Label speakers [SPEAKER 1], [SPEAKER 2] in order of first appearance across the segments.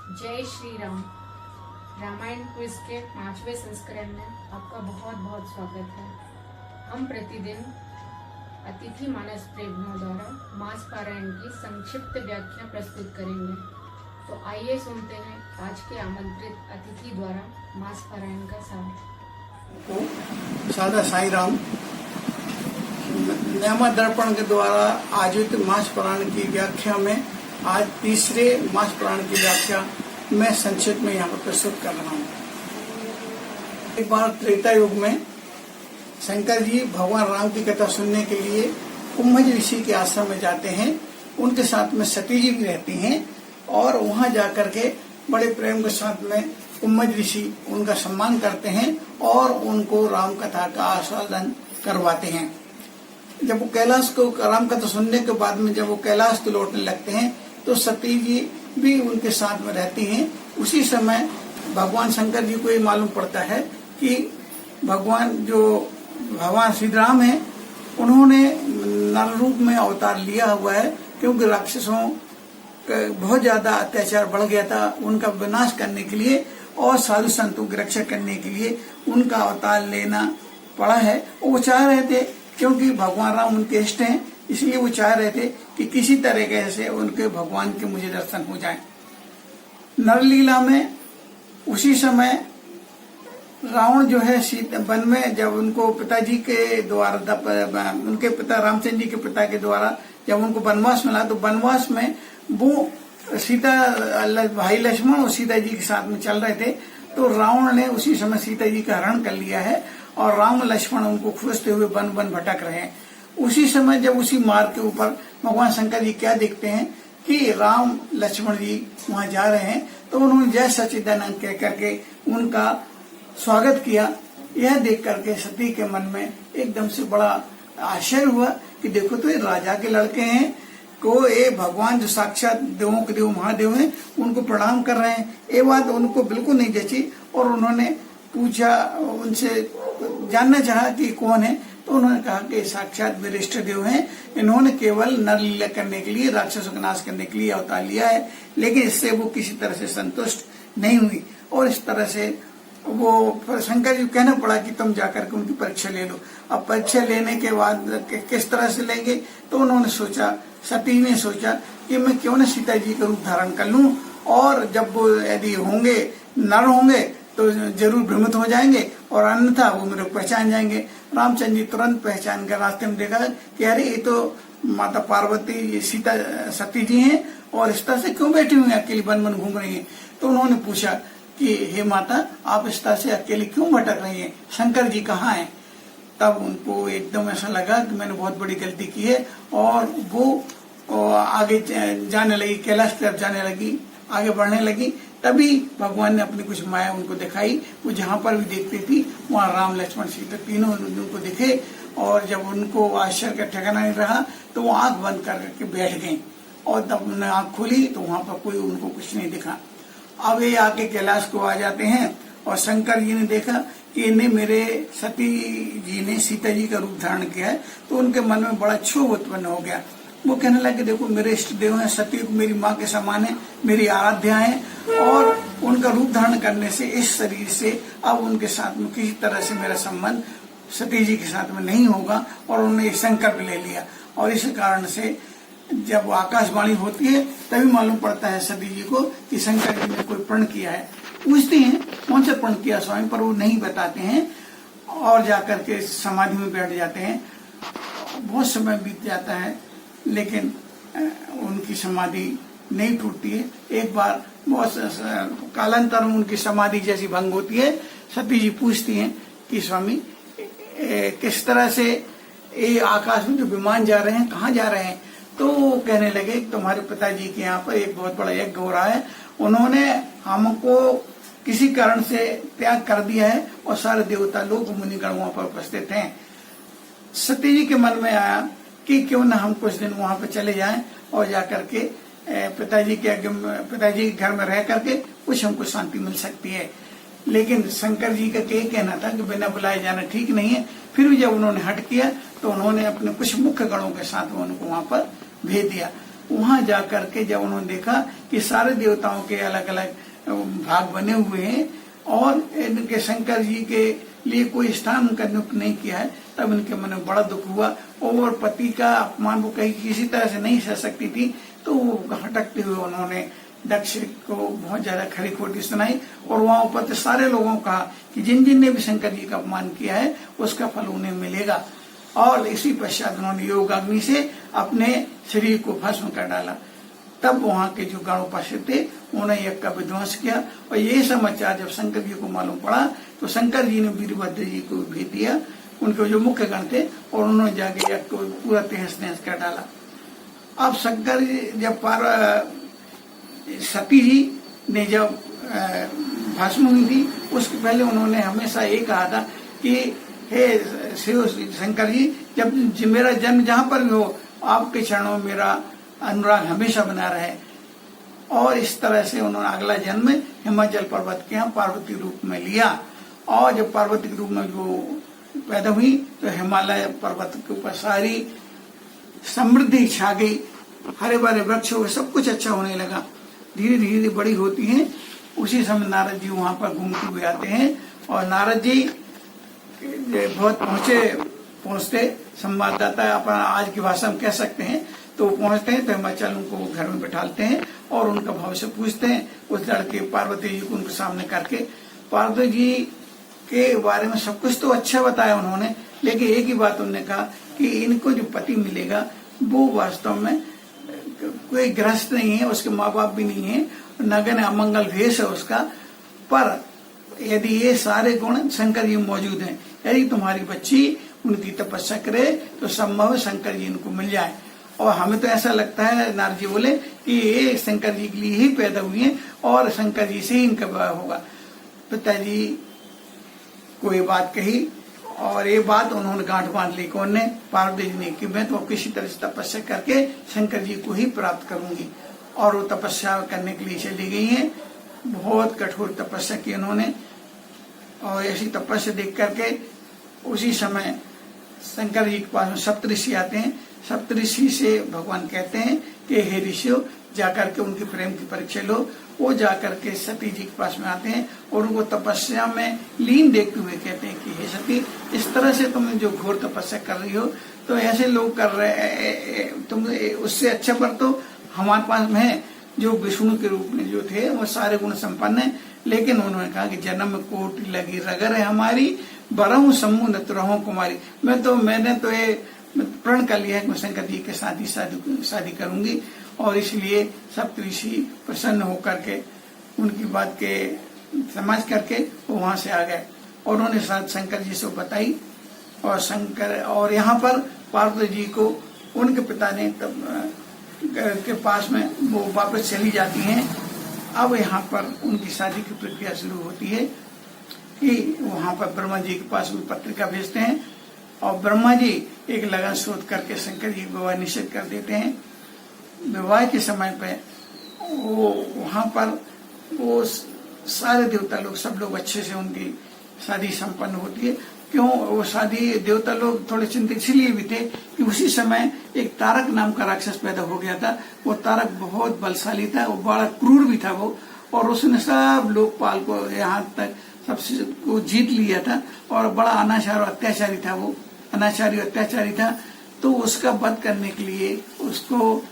[SPEAKER 1] जय श्री राम। रामायण क्विज के 5वें संस्करण में आपका बहुत बहुत स्वागत है। हम प्रतिदिन अतिथि मानस प्रेमियों द्वारा मास पारायण की संक्षिप्त व्याख्या प्रस्तुत करेंगे। तो आइए सुनते हैं आज के आमंत्रित अतिथि द्वारा मास पारायण का सार।
[SPEAKER 2] सादा साई राम। न्यामा दर्पण के द्वारा आयोजित मास पारायण की व्याख्या में आज तीसरे मास पारायण की व्याख्या मैं संक्षिप्त में यहाँ पर प्रस्तुत कर रहा हूँ। एक बार त्रेता युग में शंकर जी भगवान राम की कथा सुनने के लिए कुंभज ऋषि के आश्रम में जाते हैं। उनके साथ में सती जी भी रहती हैं और वहाँ जाकर के बड़े प्रेम के साथ में कुंभज ऋषि उनका सम्मान करते हैं और उनको राम कथा का आस्वादन करवाते हैं। जब वो कैलाश को राम कथा सुनने के बाद में जब वो कैलाश को लौटने लगते हैं तो सती जी भी उनके साथ में रहती हैं। उसी समय भगवान शंकर जी को ये मालूम पड़ता है कि भगवान श्री राम है, उन्होंने नर रूप में अवतार लिया हुआ है, क्योंकि राक्षसों का बहुत ज्यादा अत्याचार बढ़ गया था। उनका विनाश करने के लिए और साधु संतों की रक्षा करने के लिए उनका अवतार लेना पड़ा है। वो चाह रहे थे, क्योंकि भगवान राम उनके इष्ट हैं, इसलिए वो चाह रहे थे कि किसी तरीके से उनके भगवान के मुझे दर्शन हो जाए। नरलीला में उसी समय रावण जो है वन में जब उनको पिताजी के द्वारा उनके पिता रामचंद्र जी के पिता के द्वारा जब उनको वनवास मिला तो वनवास में वो सीता भाई लक्ष्मण और सीता जी के साथ में चल रहे थे। तो रावण ने उसी समय सीता जी का हरण कर लिया है और राम लक्ष्मण उनको खोजते हुए वन वन भटक रहे हैं। उसी समय जब उसी मार्ग के ऊपर भगवान शंकर जी क्या देखते हैं कि राम लक्ष्मण जी वहां जा रहे हैं, तो उन्होंने जय सच्चिदानंद कह करके उनका स्वागत किया। यह देख करके सती के मन में एकदम से बड़ा आश्चर्य हुआ कि देखो तो ये राजा के लड़के हैं को ये भगवान जो साक्षात देवों के देव महादेव हैं उनको प्रणाम कर रहे हैं। ये बात उनको बिल्कुल नहीं जची और उन्होंने पूछा, उनसे जानना चाहा कि कौन है। तो उन्होंने कहा कि साक्षात मेरे इष्ट देव हैं, इन्होंने केवल नर लीला करने के लिए राक्षसों का नाश करने के लिए अवतार लिया है, लेकिन इससे वो किसी तरह से संतुष्ट नहीं हुई और इस तरह से वो शंकर जी कहना पड़ा कि तुम जाकर के उनकी परीक्षा ले लो। अब परीक्षा लेने के बाद किस तरह से लेंगे, तो उन्होंने सोचा, सती ने सोचा कि मैं क्यों न सीता जी का रूप धारण कर लूं और जब वो यदि होंगे नर होंगे तो जरूर भ्रमित हो जाएंगे और अन्यथा वो मेरे को पहचान जाएंगे। रामचंद्र जी तुरंत पहचान कर रास्ते में देखा कि अरे ये तो माता पार्वती सीता सती जी हैं और इस तरह से क्यों बैठी हुई हैं, अकेली वन वन घूम रही हैं। तो उन्होंने पूछा कि हे माता, आप इस तरह से अकेले क्यों भटक रही हैं, शंकर जी कहाँ हैं। तब उनको एकदम ऐसा लगा कि मैंने बहुत बड़ी गलती की है और वो आगे जाने लगी, कैलाश की तरफ जाने लगी, आगे बढ़ने लगी। तभी भगवान ने अपनी कुछ माया उनको दिखाई। वो जहाँ पर भी देखती थी वहाँ राम लक्ष्मण सीता तीनों उनको दिखे और जब उनको आश्चर्य का ठिकाना नहीं रहा तो वो आंख बंद करके बैठ गई और तब उन्होंने आंख खोली तो वहाँ पर कोई उनको कुछ नहीं दिखा। अब ये आके कैलाश को आ जाते हैं और शंकर जी ने देखा कि इन्हें मेरे सती जी ने सीता जी का रूप धारण किया है, तो उनके मन में बड़ा क्षोभ उत्पन्न हो गया। वो कहने लगे देखो मेरे इष्ट देव हैं, सती मेरी माँ के समान है, मेरी आराध्या है और उनका रूप धारण करने से इस शरीर से अब उनके साथ में किसी तरह से मेरा संबंध सती जी के साथ में नहीं होगा और उन्होंने संकल्प ले लिया। और इस कारण से जब आकाशवाणी होती है तभी मालूम पड़ता है सती जी को कि शंकर जी ने कोई प्रण किया है। पूछती हैं कौन सा प्रण किया स्वामी, पर वो नहीं बताते हैं और जाकर के समाधि में बैठ जाते हैं। बहुत समय बीत जाता है लेकिन उनकी समाधि नहीं टूटती है। एक बार बहुत कालांतर में उनकी समाधि जैसी भंग होती है। सती जी पूछती हैं कि स्वामी किस तरह से ये आकाश में जो विमान जा रहे हैं कहाँ जा रहे हैं। तो वो कहने लगे तुम्हारे पिताजी के यहाँ पर एक बहुत बड़ा यज्ञ हो रहा है, उन्होंने हमको किसी कारण से त्याग कर दिया है और सारे देवता लोग मुनिगण वहां पर उपस्थित हैं। सती जी के मन में आया कि क्यों न हम कुछ दिन वहां पर चले जाएं और जाकर के पिताजी के घर में रह करके कुछ हमको शांति मिल सकती है। लेकिन शंकर जी का कहना था कि बिना बुलाए जाना ठीक नहीं है। फिर भी जब उन्होंने हट किया तो उन्होंने अपने कुछ मुख्य गणों के साथ उनको वहां पर भेज दिया। वहां जाकर के जब उन्होंने देखा कि सारे देवताओं के अलग अलग भाग बने हुए हैं और इनके शंकर जी के लिए कोई स्थान उनका नियुक्त नहीं किया है, तब इनके मन में बड़ा दुख हुआ। और पति का अपमान वो कहीं किसी तरह से नहीं सह सकती थी, तो वो हटकते हुए उन्होंने दक्ष को बहुत ज्यादा खरी खोटी सुनाई और वहां उपस्थित सारे लोगों को कहा कि जिन जिन ने भी शंकर जी का अपमान किया है उसका फल उन्हें मिलेगा। और इसी पश्चात उन्होंने योगाग्नि से अपने शरीर को भस्म कर डाला। तब वहां के जो गण उपस्थित थे उन्होंने यज्ञ का विध्वंस किया और ये समाचार जब शंकर जी को मालूम पड़ा तो शंकर जी ने वीरभद्र जी को भेज दिया, उनके जो मुख्य गण थे, और उन्होंने जाके यज्ञ को पूरा तहस नहस कर डाला। अब शंकर जी जब सती जी ने जब भस्म हुई थी उसके पहले उन्होंने हमेशा ये कहा था कि हे शिव शंकर जी, जब मेरा जन्म जहां पर भी हो आपके चरणों में मेरा अनुराग हमेशा बना रहे। और इस तरह से उन्होंने अगला जन्म हिमाचल पर्वत के यहाँ पार्वती रूप में लिया और जब पार्वती के रूप में जो पैदा हुई तो हिमालय पर्वत के ऊपर सारी समृद्धि छा गई, हरे भरे वृक्ष हो गए, सब कुछ अच्छा होने लगा। धीरे धीरे बड़ी होती हैं। उसी समय नारद जी वहां पर घूमते हुए आते हैं और नारद जी बहुत पहुंचते संवाददाता अपना आज की भाषा में कह सकते हैं, तो पहुंचते हैं तो हिमाचल उनको घर में बैठालते हैं और उनका भविष्य पूछते हैं। उस लड़के पार्वती जी को उनके सामने करके पार्वती जी के बारे में सब कुछ तो अच्छा बताया उन्होंने, लेकिन एक ही बात उन्होंने कहा कि इनको जो पति मिलेगा वो वास्तव में कोई ग्रस्त नहीं है, उसके माँ बाप भी नहीं है, नगन अमंगल भेष है उसका, पर यदि ये सारे गुण शंकर जी मौजूद हैं, यदि तुम्हारी बच्ची उनकी तपस्या करे तो संभव है शंकर जी इनको मिल जाए। और हमें तो ऐसा लगता है, नारद जी बोले कि ये शंकर जी के लिए ही पैदा हुई है और शंकर जी से ही इनका विवाह होगा। पिताजी को ये बात कही और ये बात उन्होंने गांठ बांध ली कौन ने, पार्वती जी ने, कि मैं तो किसी तरह से तपस्या करके शंकर जी को ही प्राप्त करूंगी। और वो तपस्या करने के लिए चली गई हैं। बहुत कठोर तपस्या की उन्होंने और ऐसी तपस्या देख करके उसी समय शंकर जी के पास में सप्तऋषि आते हैं। सप्तऋषि से भगवान कहते हैं कि हे ऋषियों, जाकर के उनके प्रेम की परीक्षा लो। वो जाकर के सती जी के पास में आते हैं और उनको तपस्या में लीन देखते हुए कहते हैं कि हे सती, इस तरह से तुम जो घोर तपस्या कर रही हो तो ऐसे लोग कर रहे, तुम उससे अच्छा पर तो हमारे पास में है जो विष्णु के रूप में जो थे वो सारे गुण संपन्न है। लेकिन उन्होंने कहा कि जन्म कोटि लगी रगर है हमारी, बरहूं समूह न रहो कुमारी। मैंने तो ये प्रण कर लिया है कि मैं शंकर जी के साथ ही शादी करूंगी। और इसलिए सप्तऋषि प्रसन्न होकर के उनकी बात के समझ करके वो वहां से आ गए और उन्होंने साथ शंकर जी से बताई। और शंकर और यहाँ पर पार्वती जी को उनके पिता ने तब के पास में वो वापस चली जाती हैं। अब यहाँ पर उनकी शादी की प्रक्रिया शुरू होती है कि वहां पर ब्रह्मा जी के पास में पत्रिका भेजते हैं और ब्रह्मा जी एक लगन शोध करके शंकर जी को विवाह निश्चित कर देते हैं। विवाह के समय पे वो वहां पर वो सारे देवता लोग सब लोग अच्छे से उनकी शादी संपन्न होती है। क्यों वो शादी देवता लोग थोड़े चिंतित इसलिए भी थे कि उसी समय एक तारक नाम का राक्षस पैदा हो गया था। वो तारक बहुत बलशाली था, वो बड़ा क्रूर भी था वो, और उसने सब लोकपाल को यहाँ तक सबसे को जीत लिया था और बड़ा अनाचार और अत्याचारी था। वो अनाचारी अत्याचारी था, तो उसका वध करने के लिए, उसको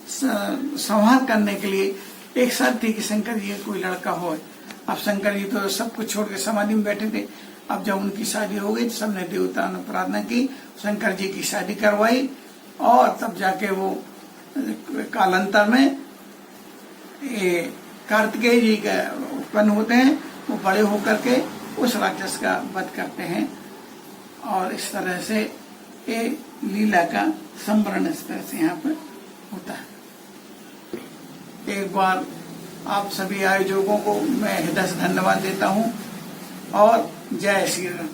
[SPEAKER 2] संहार करने के लिए एक साथ थी कि शंकर जी का कोई लड़का हो। अब शंकर जी तो सब कुछ छोड़ के समाधि में बैठे थे। अब जब उनकी शादी हो गई तो सबने देवता ने प्रार्थना की, शंकर जी की शादी करवाई और तब जाके वो कालांतर में कार्तिकेय जी का उत्पन्न होते हैं। वो बड़े होकर के उस राक्षस का वध करते हैं और इस तरह से ये लीला का संवरण इस तरह से यहाँ पर होता है। एक बार आप सभी आयोजकों को मैं हृदय से धन्यवाद देता हूँ और जय श्री राम।